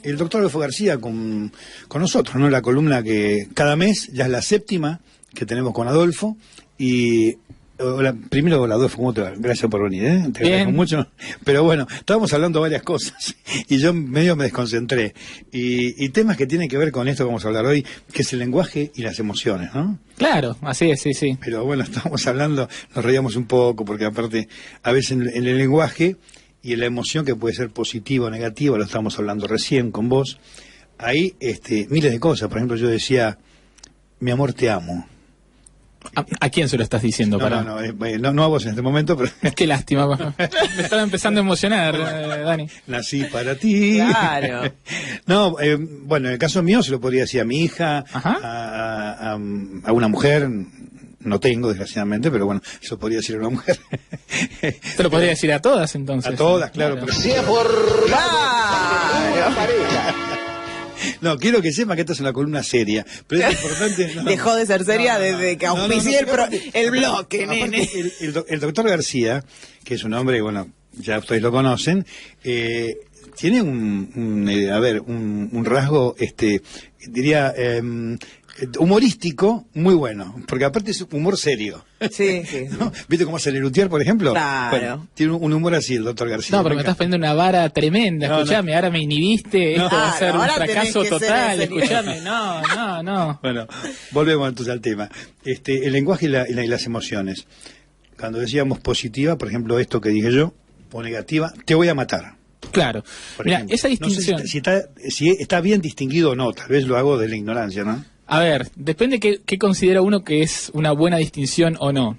el doctor Adolfo García con nosotros, ¿no? La columna que cada mes, ya es la 7ª que tenemos con Adolfo, y primero, Adolfo, ¿cómo te va? Gracias por venir, ¿eh? Te agradezco mucho. Pero bueno, estábamos hablando de varias cosas y yo medio me desconcentré. Y temas que tienen que ver con esto que vamos a hablar hoy, que es el lenguaje y las emociones, ¿no? Claro, así es, sí. Pero bueno, estábamos hablando, nos reíamos un poco, porque aparte, a veces en el lenguaje y en la emoción, que puede ser positiva o negativa, lo estábamos hablando recién con vos, hay miles de cosas. Por ejemplo, yo decía, mi amor, te amo. ¿A quién se lo estás diciendo? No a vos en este momento, pero... Qué lástima, me estaba empezando a emocionar, Dani. Nací para ti. Claro. No, bueno, en el caso mío se lo podría decir a mi hija, a una mujer, no tengo desgraciadamente, pero bueno, eso podría decir a una mujer. Te lo podría decir a todas entonces. A todas, claro. Pero... Sí, por la pareja. No, quiero que sepa que esta es una columna seria, pero es importante... No, dejó de ser seria desde que auspicié el bloque, nene. El doctor García, que es un hombre, bueno, ya ustedes lo conocen, tiene un rasgo, diría, humorístico muy bueno, porque aparte es humor serio. Sí. ¿No? ¿Viste cómo hace Lelutier, por ejemplo? Claro. Bueno, tiene un humor así el doctor García. No, pero me estás poniendo una vara tremenda, escuchame, ahora me inhibiste, esto va a ser un fracaso total, escuchame, no. Bueno, volvemos entonces al tema. El lenguaje y las emociones. Cuando decíamos positiva, por ejemplo, esto que dije yo, o negativa, te voy a matar. Claro. Mira, esa distinción... No sé si está bien distinguido o no, tal vez lo hago de la ignorancia, ¿no? A ver, depende qué considera uno que es una buena distinción o no.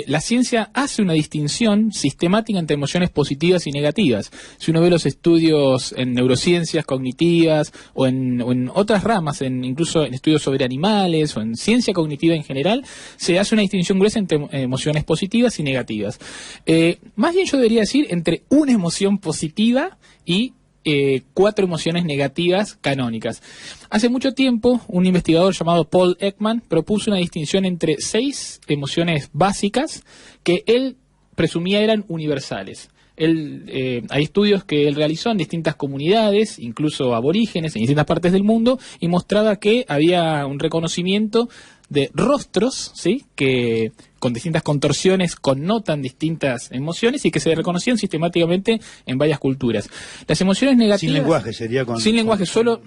La ciencia hace una distinción sistemática entre emociones positivas y negativas. Si uno ve los estudios en neurociencias cognitivas o en otras ramas, incluso en estudios sobre animales o en ciencia cognitiva en general, se hace una distinción gruesa entre emociones positivas y negativas. Más bien yo debería decir entre una emoción positiva y 4 emociones negativas canónicas. Hace mucho tiempo, un investigador llamado Paul Ekman propuso una distinción entre 6 emociones básicas que él presumía eran universales. Hay estudios que él realizó en distintas comunidades, incluso aborígenes, en distintas partes del mundo, y mostraba que había un reconocimiento de rostros, ¿sí?, que con distintas contorsiones connotan distintas emociones y que se reconocían sistemáticamente en varias culturas. Las emociones negativas... Sin lenguaje sería sin lenguaje, solo...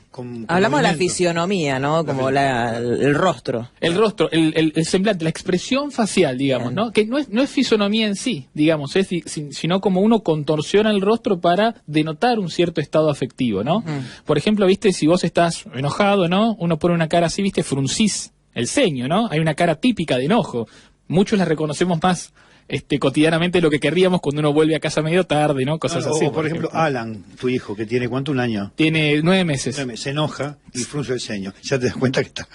Hablamos de la fisionomía, ¿no? Como el rostro. El rostro, el semblante, la expresión facial, digamos, ¿no? Que no es fisonomía en sí, digamos, sino como uno contorsiona el rostro para denotar un cierto estado afectivo, ¿no? Por ejemplo, viste, si vos estás enojado, ¿no? Uno pone una cara así, viste, fruncís el ceño, ¿no? Hay una cara típica de enojo. Muchos la reconocemos más cotidianamente de lo que querríamos cuando uno vuelve a casa medio tarde, ¿no? Cosas así. O por ejemplo, Alan, tu hijo, que tiene ¿cuánto? ¿1 año? Tiene 9 meses. Se enoja y frunce el ceño. Ya te das cuenta que está...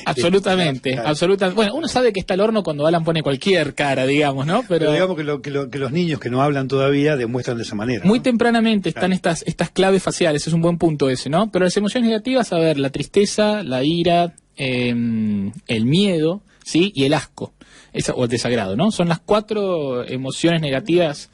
Absolutamente, absolutamente. Bueno, uno sabe que está el horno cuando Alan pone cualquier cara, digamos, ¿no? Pero digamos que los niños que no hablan todavía demuestran de esa manera, muy ¿no? tempranamente están estas claves faciales, es un buen punto ese, ¿no? Pero las emociones negativas, a ver, la tristeza, la ira, el miedo, ¿sí?, y el asco, o el desagrado, ¿no? Son las 4 emociones negativas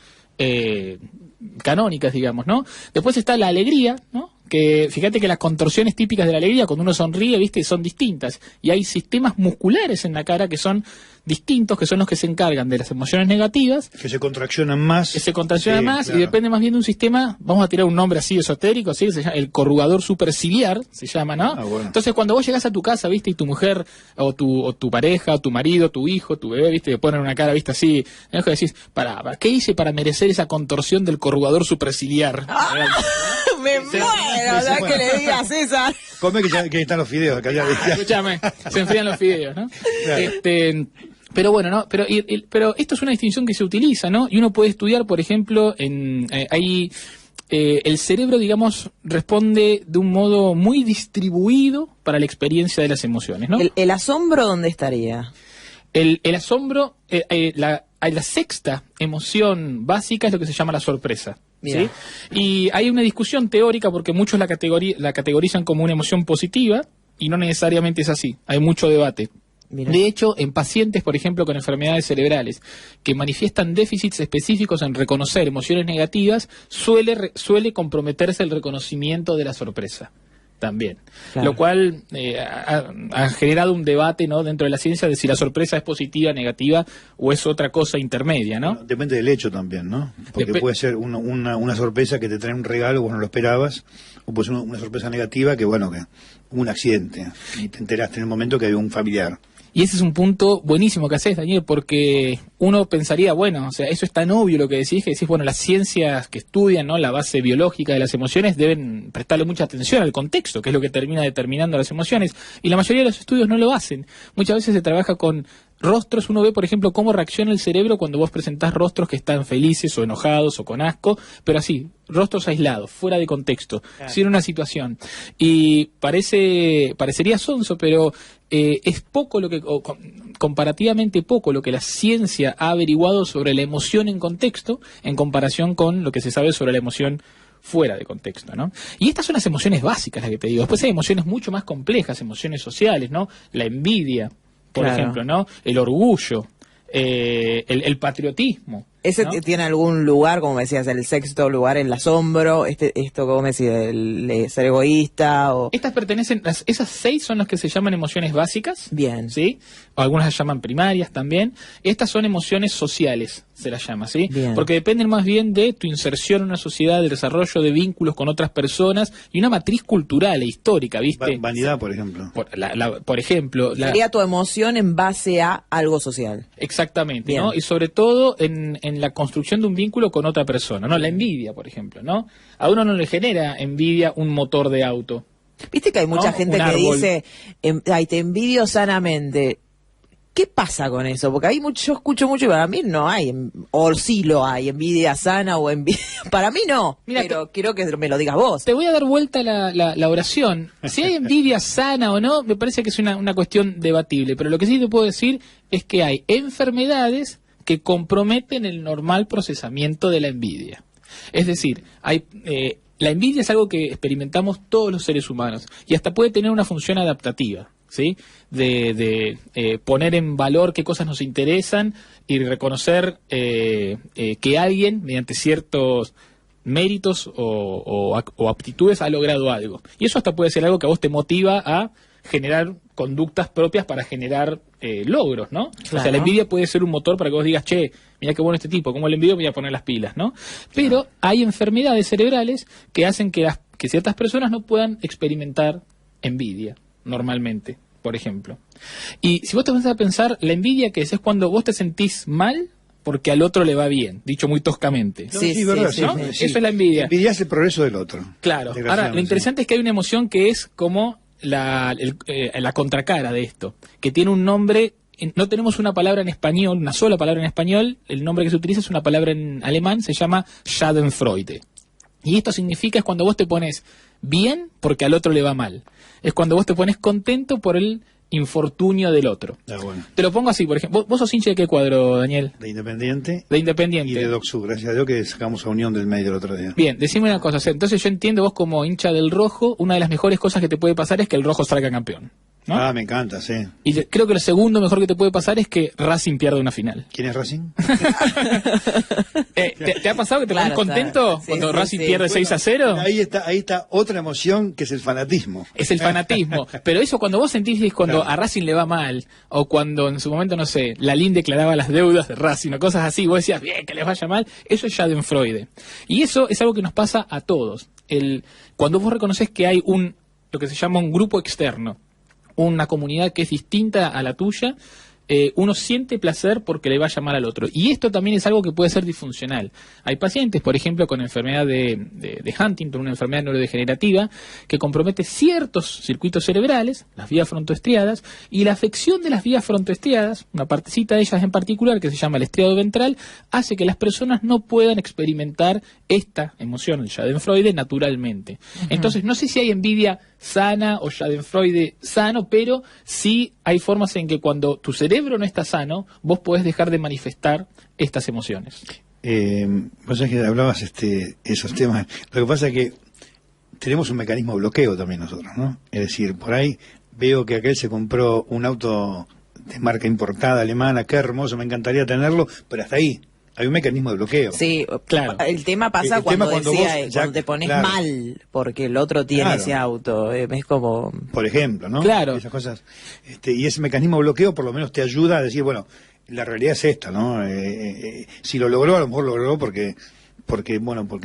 canónicas, digamos, ¿no? Después está la alegría, ¿no? Que fíjate que las contorsiones típicas de la alegría, cuando uno sonríe, viste, son distintas, y hay sistemas musculares en la cara que son distintos, que son los que se encargan de las emociones negativas, que se contraccionan más, claro. Y depende más bien de un sistema, vamos a tirar un nombre así esotérico, ¿sí? Se llama el corrugador superciliar, se llama, ¿no? Bueno. Entonces cuando vos llegás a tu casa, viste, y tu mujer o tu pareja, o tu marido, tu hijo, tu bebé, viste, te ponen una cara, viste, así, y decís, ¿qué hice para merecer esa contorsión del corrugador superciliar? Me muero, ¿verdad? Que le digas esa. Come que están los fideos acá. Escúchame, se enfrían los fideos, ¿no? Claro. Pero bueno, ¿no? Pero esto es una distinción que se utiliza, ¿no? Y uno puede estudiar, por ejemplo, el cerebro, digamos, responde de un modo muy distribuido para la experiencia de las emociones, ¿no? ¿El asombro dónde estaría? El asombro, la 6ª emoción básica es lo que se llama la sorpresa. ¿Sí? Y hay una discusión teórica porque muchos la categorizan como una emoción positiva y no necesariamente es así, hay mucho debate. Mirá. De hecho, en pacientes, por ejemplo, con enfermedades cerebrales que manifiestan déficits específicos en reconocer emociones negativas, suele comprometerse el reconocimiento de la sorpresa también. Claro. Lo cual ha generado un debate, ¿no?, dentro de la ciencia de si la sorpresa es positiva, negativa o es otra cosa intermedia, ¿no? Bueno, depende del hecho también, ¿no? Porque puede ser una sorpresa que te trae un regalo, vos no lo esperabas, o puede ser una sorpresa negativa que, bueno, que hubo un accidente y te enteraste en el momento que había un familiar. Y ese es un punto buenísimo que haces, Daniel, porque uno pensaría, bueno, o sea, eso es tan obvio lo que decís, bueno, las ciencias que estudian, ¿no?, la base biológica de las emociones deben prestarle mucha atención al contexto, que es lo que termina determinando las emociones, y la mayoría de los estudios no lo hacen. Muchas veces se trabaja con rostros, uno ve, por ejemplo, cómo reacciona el cerebro cuando vos presentás rostros que están felices o enojados o con asco, pero así, rostros aislados, fuera de contexto, claro, sin una situación. Y parecería sonso, pero es poco lo que, comparativamente poco lo que la ciencia ha averiguado sobre la emoción en contexto en comparación con lo que se sabe sobre la emoción fuera de contexto, ¿no? Y estas son las emociones básicas, las que te digo. Después hay emociones mucho más complejas, emociones sociales, ¿no? La envidia, por claro, ejemplo, ¿no? El orgullo, el patriotismo. ¿Ese ¿no? tiene algún lugar, como me decías, el sexto lugar, el asombro, esto, como me decías, el ser egoísta? O... Estas pertenecen, esas 6 son las que se llaman emociones básicas. Bien. ¿Sí? O algunas las llaman primarias también. Estas son emociones sociales, se las llama, ¿sí? Bien. Porque dependen más bien de tu inserción en una sociedad, del desarrollo de vínculos con otras personas y una matriz cultural e histórica, ¿viste? Vanidad, por ejemplo. Por ejemplo. Sería tu emoción en base a algo social. Exactamente, Bien. ¿no? Y sobre todo en la construcción de un vínculo con otra persona, ¿no? La envidia, por ejemplo, ¿no? A uno no le genera envidia un motor de auto. Viste que hay mucha ¿No? gente Un que árbol. dice, ay, te envidio sanamente. ¿Qué pasa con eso? Porque yo escucho mucho y para mí no hay, o sí lo hay, envidia sana o envidia... Para mí no, Mira, pero quiero que me lo digas vos. Te voy a dar vuelta la oración. Si hay envidia sana o no, me parece que es una cuestión debatible, pero lo que sí te puedo decir es que hay enfermedades que comprometen el normal procesamiento de la envidia. Es decir, la envidia es algo que experimentamos todos los seres humanos y hasta puede tener una función adaptativa, ¿sí? De poner en valor qué cosas nos interesan y reconocer que alguien, mediante ciertos méritos o aptitudes, ha logrado algo. Y eso hasta puede ser algo que a vos te motiva a generar conductas propias para generar logros, ¿no? Claro. O sea, la envidia puede ser un motor para que vos digas, che, mira qué bueno este tipo, como le envidio, me voy a poner las pilas, ¿no? Pero hay enfermedades cerebrales que hacen que ciertas personas no puedan experimentar envidia normalmente, por ejemplo. Y si vos te vas a pensar, la envidia que es cuando vos te sentís mal porque al otro le va bien, dicho muy toscamente. No, Sí, verdad, sí, ¿no? sí. Eso es la envidia. Envidias el progreso del otro. Claro. Ahora, lo Desgraciadamente, interesante es que hay una emoción que es como la contracara de esto, que tiene un nombre. No tenemos una palabra en español, una sola palabra en español. El nombre que se utiliza es una palabra en alemán, se llama Schadenfreude. Y esto significa es cuando vos te pones bien porque al otro le va mal. Es cuando vos te pones contento por el infortunio del otro. Ah, bueno. Te lo pongo así, por ejemplo. ¿Vos sos hincha de qué cuadro, Daniel? De Independiente De Independiente. y de Docsú. Gracias a Dios que sacamos a Unión del medio el otro día. Bien, decime una cosa. O sea, entonces yo entiendo, vos como hincha del rojo, una de las mejores cosas que te puede pasar es que el rojo salga campeón, ¿no? Ah, me encanta, sí. Y creo que lo segundo mejor que te puede pasar es que Racing pierda una final. ¿Quién es Racing? ¿Te ha pasado que te Claro, pones contento claro. Sí, cuando sí, Racing sí. pierde 6-0? Ahí está otra emoción que es el fanatismo. Es el fanatismo. Pero eso cuando vos sentís cuando Claro. a Racing le va mal, o cuando en su momento, no sé, Lalín declaraba las deudas de Racing o cosas así, vos decías, bien, que les vaya mal, eso es Schadenfreude. Y eso es algo que nos pasa a todos. Cuando vos reconoces que hay lo que se llama un grupo externo, una comunidad que es distinta a la tuya, uno siente placer porque le vaya mal al otro. Y esto también es algo que puede ser disfuncional. Hay pacientes, por ejemplo, con enfermedad de Huntington, una enfermedad neurodegenerativa, que compromete ciertos circuitos cerebrales, las vías frontoestriadas, y la afección de las vías frontoestriadas, una partecita de ellas en particular, que se llama el estriado ventral, hace que las personas no puedan experimentar esta emoción, el Schadenfreude, naturalmente. Entonces, no sé si hay envidia sana o Schadenfreude sano, pero sí hay formas en que cuando tu cerebro no está sano, vos podés dejar de manifestar estas emociones. Vos sabés que hablabas esos temas. Lo que pasa es que tenemos un mecanismo de bloqueo también nosotros, ¿no? Es decir, por ahí veo que aquel se compró un auto de marca importada alemana, qué hermoso, me encantaría tenerlo, pero hasta ahí. Hay un mecanismo de bloqueo. Sí, claro. El tema pasa cuando te pones mal porque el otro tiene ese auto. Es como... Por ejemplo, ¿no? Claro. Esas cosas. Y ese mecanismo de bloqueo por lo menos te ayuda a decir, bueno, la realidad es esta, ¿no? Si lo logró, a lo mejor lo logró porque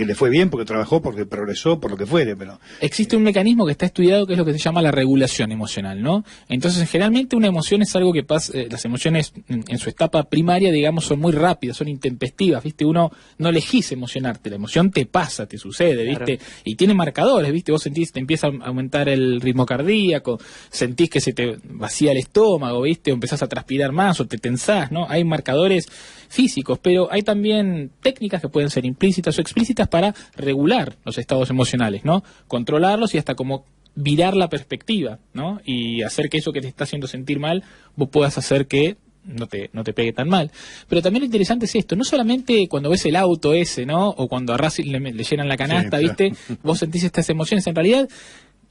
le fue bien, porque trabajó, porque progresó, por lo que fuere, pero... Existe un mecanismo que está estudiado que es lo que se llama la regulación emocional, ¿no? Entonces, generalmente una emoción es algo que pasa, las emociones en su etapa primaria, digamos, son muy rápidas, son intempestivas, ¿viste? Uno no elegís emocionarte, la emoción te pasa, te sucede, ¿viste? Claro. Y tiene marcadores, ¿viste? Vos sentís, te empieza a aumentar el ritmo cardíaco, sentís que se te vacía el estómago, ¿viste? O empezás a transpirar más, o te tensás, ¿no? Hay marcadores físicos, pero hay también técnicas que pueden ser implícitas o explícitas para regular los estados emocionales, ¿no? Controlarlos y hasta como virar la perspectiva, ¿no? Y hacer que eso que te está haciendo sentir mal, vos puedas hacer que no te pegue tan mal. Pero también lo interesante es esto, no solamente cuando ves el auto ese, ¿no? O cuando a Racing le llenan la canasta, sí, ¿viste? Vos sentís estas emociones, en realidad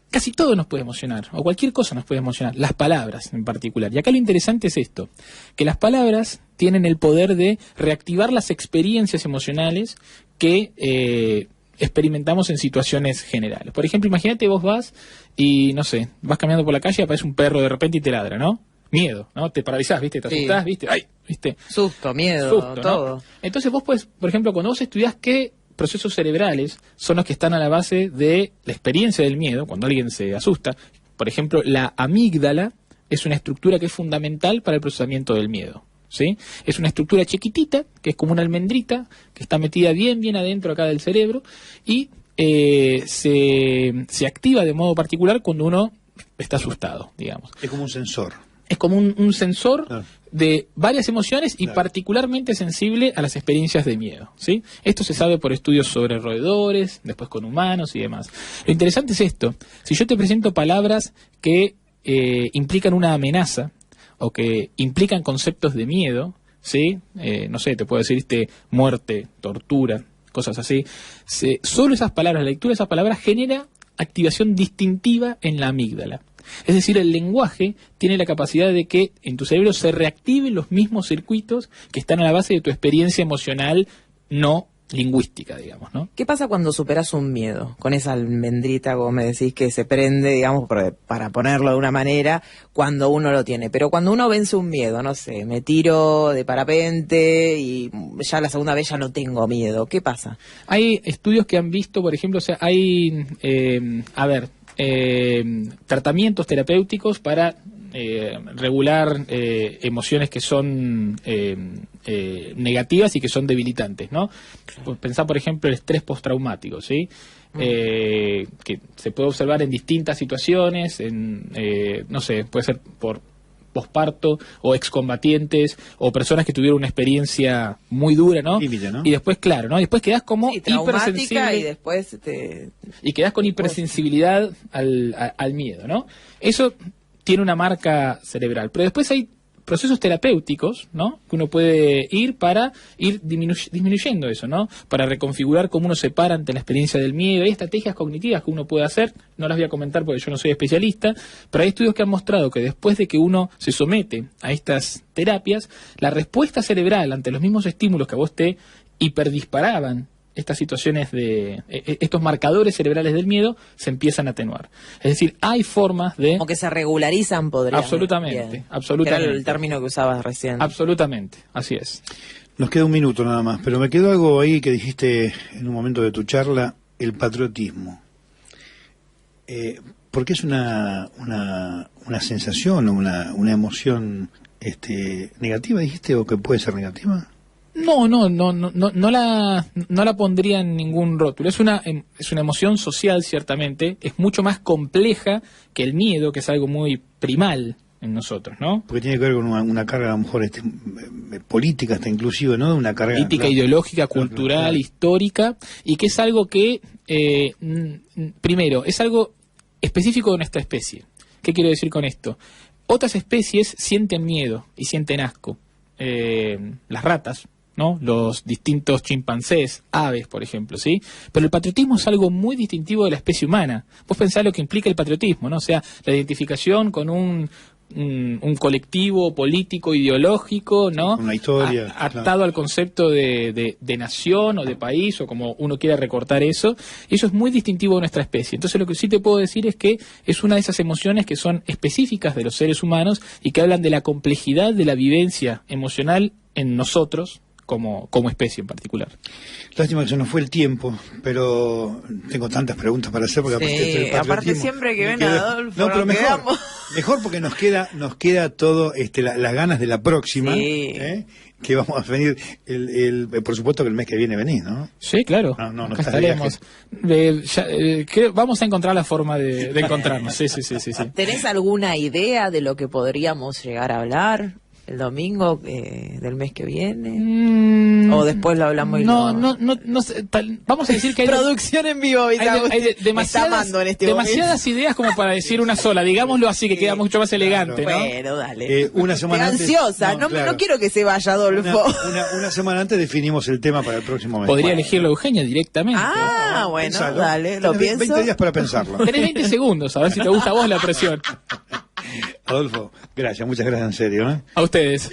casi todo nos puede emocionar, o cualquier cosa nos puede emocionar, las palabras en particular. Y acá lo interesante es esto, que las palabras tienen el poder de reactivar las experiencias emocionales que experimentamos en situaciones generales. Por ejemplo, imagínate vos vas y, no sé, vas caminando por la calle y aparece un perro de repente y te ladra, ¿no? Miedo, ¿no? Te paralizás, ¿viste? Te asustás, ¿viste? ¡Ay! ¿Viste? Susto, miedo, susto, todo. ¿no? Entonces vos puedes, por ejemplo, cuando vos estudiás qué procesos cerebrales son los que están a la base de la experiencia del miedo, cuando alguien se asusta. Por ejemplo, la amígdala es una estructura que es fundamental para el procesamiento del miedo, ¿sí? Es una estructura chiquitita, que es como una almendrita, que está metida bien adentro acá del cerebro, y se activa de modo particular cuando uno está asustado, digamos. Es como un sensor. Es como un sensor de varias emociones y particularmente sensible a las experiencias de miedo, ¿sí? Esto se sabe por estudios sobre roedores, después con humanos y demás. Lo interesante es esto. Si yo te presento palabras que implican una amenaza o que implican conceptos de miedo, ¿sí? No sé, te puedo decir muerte, tortura, cosas así. Solo esas palabras, la lectura de esas palabras genera activación distintiva en la amígdala. Es decir, el lenguaje tiene la capacidad de que en tu cerebro se reactiven los mismos circuitos que están a la base de tu experiencia emocional no lingüística, digamos, ¿no? ¿Qué pasa cuando superas un miedo? Con esa almendrita, como me decís, que se prende, digamos, para ponerlo de una manera, cuando uno lo tiene. Pero cuando uno vence un miedo, no sé, me tiro de parapente y ya la segunda vez ya no tengo miedo. ¿Qué pasa? Hay estudios que han visto, por ejemplo, o sea, hay, tratamientos terapéuticos para regular emociones que son negativas y que son debilitantes, ¿no? Pues pensá, por ejemplo, el estrés postraumático, ¿sí? Que se puede observar en distintas situaciones, no sé, puede ser por posparto o excombatientes o personas que tuvieron una experiencia muy dura, ¿no? Límite, ¿no? Y después, claro, ¿no? Después quedás como hipersensible y después y quedás con hipersensibilidad al miedo, ¿no? Eso tiene una marca cerebral, pero después hay procesos terapéuticos, ¿no? Que uno puede ir para ir disminuyendo eso, ¿no? Para reconfigurar cómo uno se para ante la experiencia del miedo. Hay estrategias cognitivas que uno puede hacer, no las voy a comentar porque yo no soy especialista, pero hay estudios que han mostrado que después de que uno se somete a estas terapias, la respuesta cerebral ante los mismos estímulos que a vos te hiperdisparaban estas situaciones de estos marcadores cerebrales del miedo se empiezan a atenuar. Es decir, hay formas de... Como que se regularizan, podría. Absolutamente, absolutamente. Era el término que usabas recién. Absolutamente, así es. Nos queda un minuto nada más, pero me quedó algo ahí que dijiste en un momento de tu charla, el patriotismo. Porque es una sensación o una emoción negativa, dijiste, o que puede ser negativa. No la pondría en ningún rótulo. Es una emoción social, ciertamente. Es mucho más compleja que el miedo, que es algo muy primal en nosotros, ¿no? Porque tiene que ver con una carga, a lo mejor, política, hasta inclusive, ¿no? Una carga política, ideológica, cultural, histórica, y que es algo que, primero, es algo específico de nuestra especie. ¿Qué quiero decir con esto? Otras especies sienten miedo y sienten asco. Las ratas, ¿no? Los distintos chimpancés, aves, por ejemplo, ¿sí? Pero el patriotismo es algo muy distintivo de la especie humana. Vos pensás lo que implica el patriotismo, ¿no? O sea, la identificación con un un colectivo político, ideológico, ¿no? Una historia. Atado al concepto de nación o de país, o como uno quiera recortar eso. Y eso es muy distintivo de nuestra especie. Entonces lo que sí te puedo decir es que es una de esas emociones que son específicas de los seres humanos y que hablan de la complejidad de la vivencia emocional en nosotros, como especie en particular. Lástima que se nos fue el tiempo, pero tengo tantas preguntas para hacer porque aparte siempre que ven a Adolfo no, pero mejor porque nos queda todo las ganas de la próxima, que vamos a venir por supuesto que el mes que viene venís, ¿no? Sí, claro. Acá estaremos. Vamos a encontrar la forma de encontrarnos. Sí. ¿Tenés alguna idea de lo que podríamos llegar a hablar el domingo del mes que viene? ¿O después lo hablamos? No sé, vamos a decir que hay producción en vivo. Hay demasiadas ideas como para decir una sola, digámoslo así, que queda mucho más elegante, ¿no? Bueno, dale. Una semana antes, ansiosa, no quiero que se vaya, Adolfo. Una semana antes definimos el tema para el próximo mes. Podría elegirlo Eugenia directamente. Bueno, pensalo. Dale, lo pienso. 20 días para pensarlo. Tenés 20 segundos, a ver si te gusta a vos la presión. Adolfo, gracias, muchas gracias en serio. A ustedes,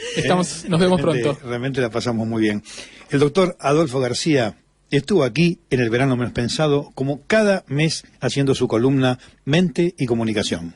nos vemos pronto. Realmente la pasamos muy bien. El doctor Adolfo García estuvo aquí en El Verano Menos Pensado, como cada mes, haciendo su columna Mente y Comunicación.